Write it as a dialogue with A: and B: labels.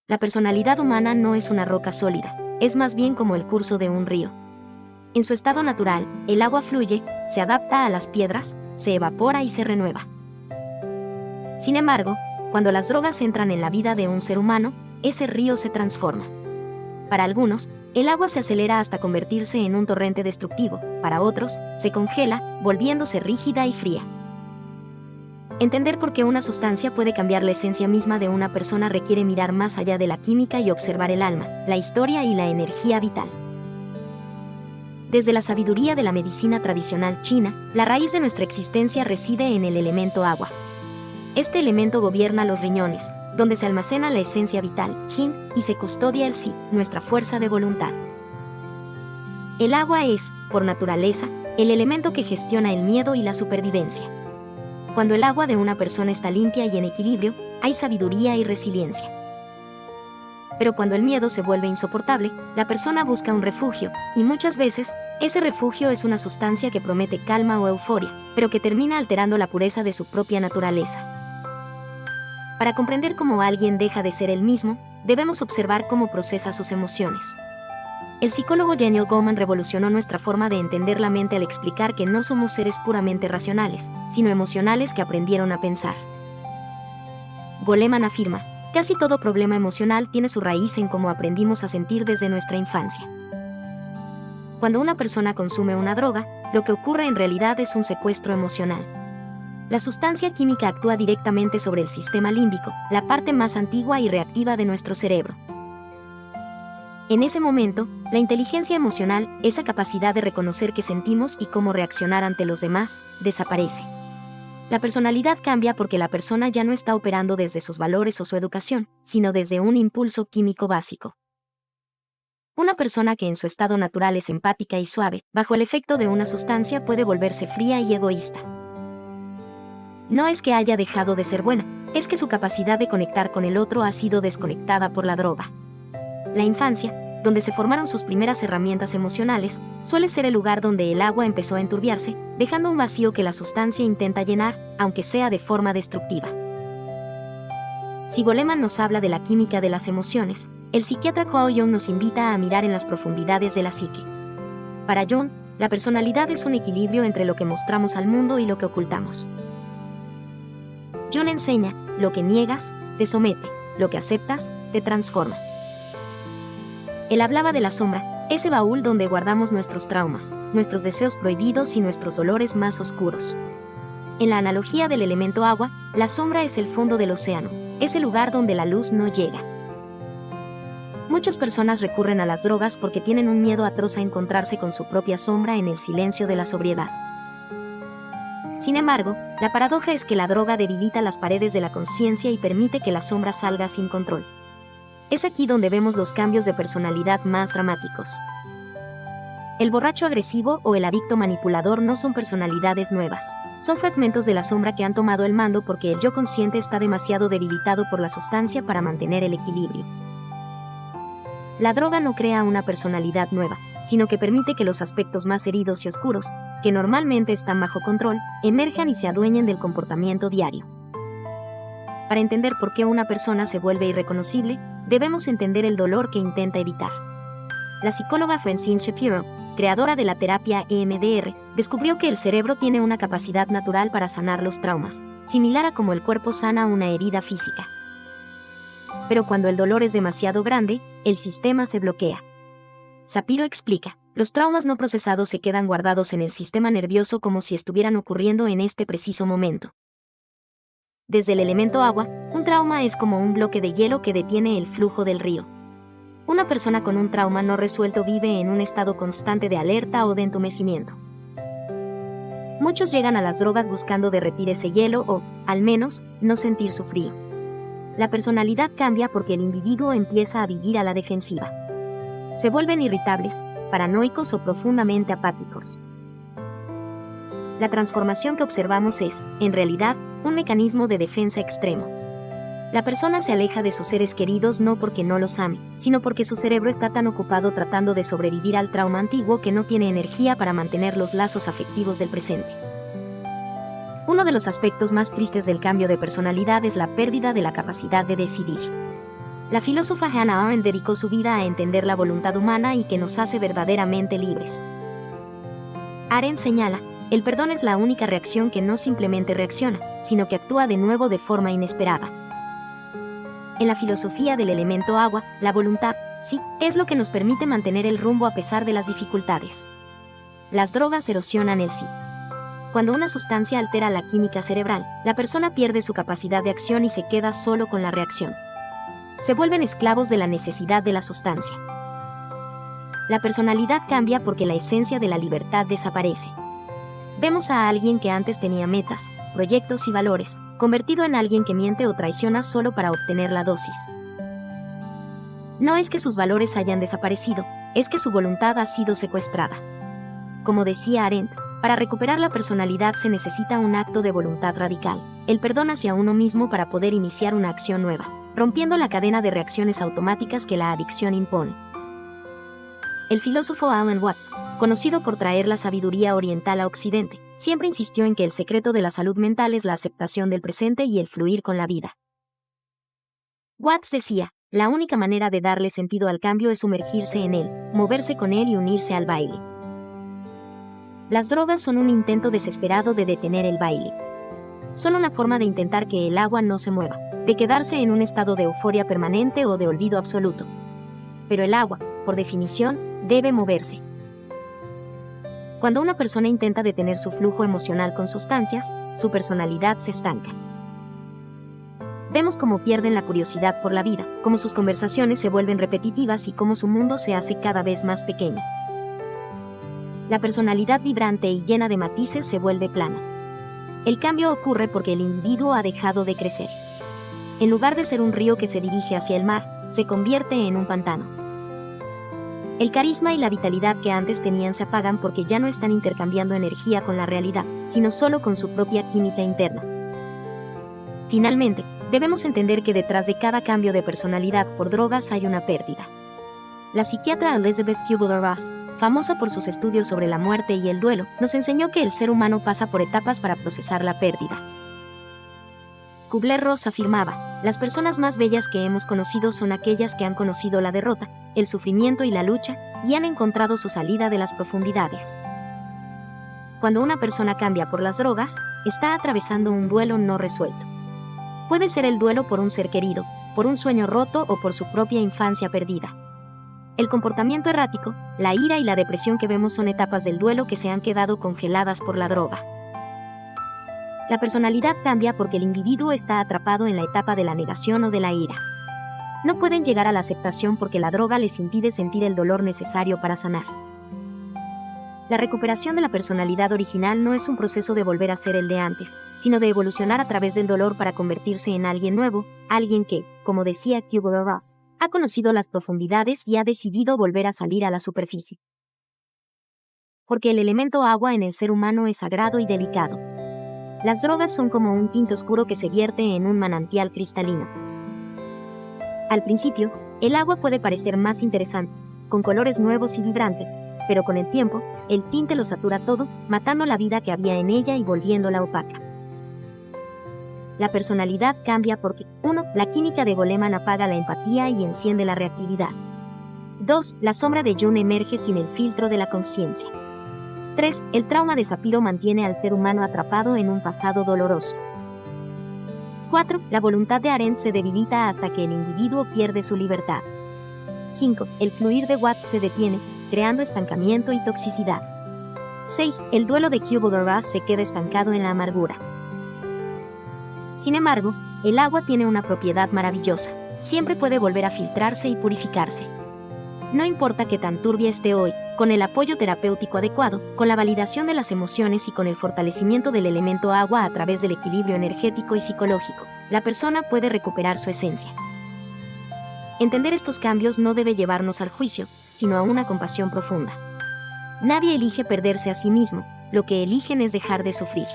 A: La personalidad humana no es una roca sólida, es más bien como el curso de un río. En su estado natural, el agua fluye, se adapta a las piedras, se evapora y se renueva. Sin embargo, cuando las drogas entran en la vida de un ser humano, ese río se transforma. Para algunos, el agua se acelera hasta convertirse en un torrente destructivo, para otros, se congela, volviéndose rígida y fría. Entender por qué una sustancia puede cambiar la esencia misma de una persona requiere mirar más allá de la química y observar el alma, la historia y la energía vital. Desde la sabiduría de la medicina tradicional china, la raíz de nuestra existencia reside en el elemento agua. Este elemento gobierna los riñones, donde se almacena la esencia vital, Jin, y se custodia el Si, nuestra fuerza de voluntad. El agua es, por naturaleza, el elemento que gestiona el miedo y la supervivencia. Cuando el agua de una persona está limpia y en equilibrio, hay sabiduría y resiliencia. Pero cuando el miedo se vuelve insoportable, la persona busca un refugio, y muchas veces, ese refugio es una sustancia que promete calma o euforia, pero que termina alterando la pureza de su propia naturaleza. Para comprender cómo alguien deja de ser el mismo, debemos observar cómo procesa sus emociones. El psicólogo Daniel Goleman revolucionó nuestra forma de entender la mente al explicar que no somos seres puramente racionales, sino emocionales que aprendieron a pensar. Goleman afirma: casi todo problema emocional tiene su raíz en cómo aprendimos a sentir desde nuestra infancia. Cuando una persona consume una droga, lo que ocurre en realidad es un secuestro emocional. La sustancia química actúa directamente sobre el sistema límbico, la parte más antigua y reactiva de nuestro cerebro. En ese momento, la inteligencia emocional, esa capacidad de reconocer qué sentimos y cómo reaccionar ante los demás, desaparece. La personalidad cambia porque la persona ya no está operando desde sus valores o su educación, sino desde un impulso químico básico. Una persona que en su estado natural es empática y suave, bajo el efecto de una sustancia puede volverse fría y egoísta. No es que haya dejado de ser buena, es que su capacidad de conectar con el otro ha sido desconectada por la droga. La infancia, donde se formaron sus primeras herramientas emocionales, suele ser el lugar donde el agua empezó a enturbiarse, dejando un vacío que la sustancia intenta llenar, aunque sea de forma destructiva. Si Goleman nos habla de la química de las emociones, el psiquiatra Carl Jung nos invita a mirar en las profundidades de la psique. Para Jung, la personalidad es un equilibrio entre lo que mostramos al mundo y lo que ocultamos. Jung enseña: lo que niegas, te somete, lo que aceptas, te transforma. Él hablaba de la sombra, ese baúl donde guardamos nuestros traumas, nuestros deseos prohibidos y nuestros dolores más oscuros. En la analogía del elemento agua, la sombra es el fondo del océano, es el lugar donde la luz no llega. Muchas personas recurren a las drogas porque tienen un miedo atroz a encontrarse con su propia sombra en el silencio de la sobriedad. Sin embargo, la paradoja es que la droga debilita las paredes de la conciencia y permite que la sombra salga sin control. Es aquí donde vemos los cambios de personalidad más dramáticos. El borracho agresivo o el adicto manipulador no son personalidades nuevas, son fragmentos de la sombra que han tomado el mando porque el yo consciente está demasiado debilitado por la sustancia para mantener el equilibrio. La droga no crea una personalidad nueva, sino que permite que los aspectos más heridos y oscuros, que normalmente están bajo control, emerjan y se adueñen del comportamiento diario. Para entender por qué una persona se vuelve irreconocible, debemos entender el dolor que intenta evitar. La psicóloga Francine Shapiro, creadora de la terapia EMDR, descubrió que el cerebro tiene una capacidad natural para sanar los traumas, similar a como el cuerpo sana una herida física. Pero cuando el dolor es demasiado grande, el sistema se bloquea. Shapiro explica: los traumas no procesados se quedan guardados en el sistema nervioso como si estuvieran ocurriendo en este preciso momento. Desde el elemento agua, un trauma es como un bloque de hielo que detiene el flujo del río. Una persona con un trauma no resuelto vive en un estado constante de alerta o de entumecimiento. Muchos llegan a las drogas buscando derretir ese hielo o, al menos, no sentir su frío. La personalidad cambia porque el individuo empieza a vivir a la defensiva. Se vuelven irritables, paranoicos o profundamente apáticos. La transformación que observamos es, en realidad, un mecanismo de defensa extremo. La persona se aleja de sus seres queridos no porque no los ame, sino porque su cerebro está tan ocupado tratando de sobrevivir al trauma antiguo que no tiene energía para mantener los lazos afectivos del presente. Uno de los aspectos más tristes del cambio de personalidad es la pérdida de la capacidad de decidir. La filósofa Hannah Arendt dedicó su vida a entender la voluntad humana y que nos hace verdaderamente libres. Arendt señala, el perdón es la única reacción que no simplemente reacciona, sino que actúa de nuevo de forma inesperada. En la filosofía del elemento agua, la voluntad, sí, es lo que nos permite mantener el rumbo a pesar de las dificultades. Las drogas erosionan el sí. Cuando una sustancia altera la química cerebral, la persona pierde su capacidad de acción y se queda solo con la reacción. Se vuelven esclavos de la necesidad de la sustancia. La personalidad cambia porque la esencia de la libertad desaparece. Vemos a alguien que antes tenía metas, proyectos y valores, convertido en alguien que miente o traiciona solo para obtener la dosis. No es que sus valores hayan desaparecido, es que su voluntad ha sido secuestrada. Como decía Arendt, para recuperar la personalidad se necesita un acto de voluntad radical, el perdón hacia uno mismo para poder iniciar una acción nueva, rompiendo la cadena de reacciones automáticas que la adicción impone. El filósofo Alan Watts, conocido por traer la sabiduría oriental a Occidente, siempre insistió en que el secreto de la salud mental es la aceptación del presente y el fluir con la vida. Watts decía, la única manera de darle sentido al cambio es sumergirse en él, moverse con él y unirse al baile. Las drogas son un intento desesperado de detener el baile. Son una forma de intentar que el agua no se mueva, de quedarse en un estado de euforia permanente o de olvido absoluto. Pero el agua, por definición, debe moverse. Cuando una persona intenta detener su flujo emocional con sustancias, su personalidad se estanca. Vemos cómo pierden la curiosidad por la vida, cómo sus conversaciones se vuelven repetitivas y cómo su mundo se hace cada vez más pequeño. La personalidad vibrante y llena de matices se vuelve plana. El cambio ocurre porque el individuo ha dejado de crecer. En lugar de ser un río que se dirige hacia el mar, se convierte en un pantano. El carisma y la vitalidad que antes tenían se apagan porque ya no están intercambiando energía con la realidad, sino solo con su propia química interna. Finalmente, debemos entender que detrás de cada cambio de personalidad por drogas hay una pérdida. La psiquiatra Elizabeth Kubler-Ross, famosa por sus estudios sobre la muerte y el duelo, nos enseñó que el ser humano pasa por etapas para procesar la pérdida. Kubler-Ross afirmaba, las personas más bellas que hemos conocido son aquellas que han conocido la derrota, el sufrimiento y la lucha, y han encontrado su salida de las profundidades. Cuando una persona cambia por las drogas, está atravesando un duelo no resuelto. Puede ser el duelo por un ser querido, por un sueño roto o por su propia infancia perdida. El comportamiento errático, la ira y la depresión que vemos son etapas del duelo que se han quedado congeladas por la droga. La personalidad cambia porque el individuo está atrapado en la etapa de la negación o de la ira. No pueden llegar a la aceptación porque la droga les impide sentir el dolor necesario para sanar. La recuperación de la personalidad original no es un proceso de volver a ser el de antes, sino de evolucionar a través del dolor para convertirse en alguien nuevo, alguien que, como decía Kubler-Ross, ha conocido las profundidades y ha decidido volver a salir a la superficie. Porque el elemento agua en el ser humano es sagrado y delicado. Las drogas son como un tinte oscuro que se vierte en un manantial cristalino. Al principio, el agua puede parecer más interesante, con colores nuevos y vibrantes, pero con el tiempo, el tinte lo satura todo, matando la vida que había en ella y volviéndola opaca. La personalidad cambia porque 1. La química de Goleman apaga la empatía y enciende la reactividad. 2. La sombra de Jung emerge sin el filtro de la conciencia. 3. El trauma de Sapiro mantiene al ser humano atrapado en un pasado doloroso. 4. La voluntad de Arendt se debilita hasta que el individuo pierde su libertad. 5. El fluir de Watts se detiene, creando estancamiento y toxicidad. 6. El duelo de Kubler-Ross se queda estancado en la amargura. Sin embargo, el agua tiene una propiedad maravillosa. Siempre puede volver a filtrarse y purificarse. No importa qué tan turbia esté hoy, con el apoyo terapéutico adecuado, con la validación de las emociones y con el fortalecimiento del elemento agua a través del equilibrio energético y psicológico, la persona puede recuperar su esencia. Entender estos cambios no debe llevarnos al juicio, sino a una compasión profunda. Nadie elige perderse a sí mismo, lo que eligen es dejar de sufrir.